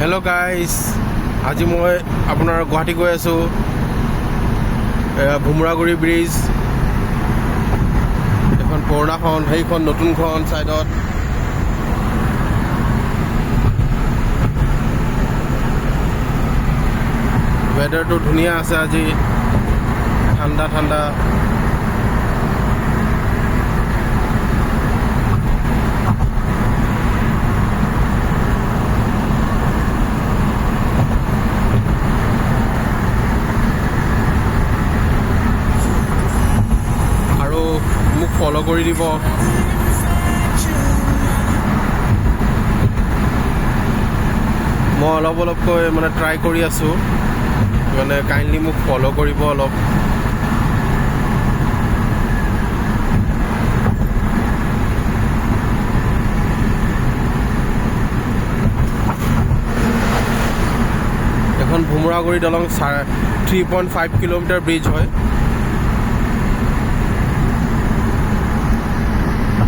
Hello' guys, আজি মই আপোনাৰ গুৱাহাটী গৈ আছোঁ। ভোমোৰাগুৰি ব্ৰিজ, এখন পুৰণাখন, সেইখন নতুনখন ছাইডত। ৱেডাৰটো ধুনীয়া আছে আজি, ঠাণ্ডা ঠাণ্ডা। মোক ফ'ল' কৰি দিব। মই অলপকৈ ট্ৰাই কৰি আছোঁ, কাইণ্ডলি মোক ফ'ল' কৰিব অলপ। এখন ভোমোৰাগুৰি দলং 3.5 কিলোমিটাৰ ব্ৰিজ হয়।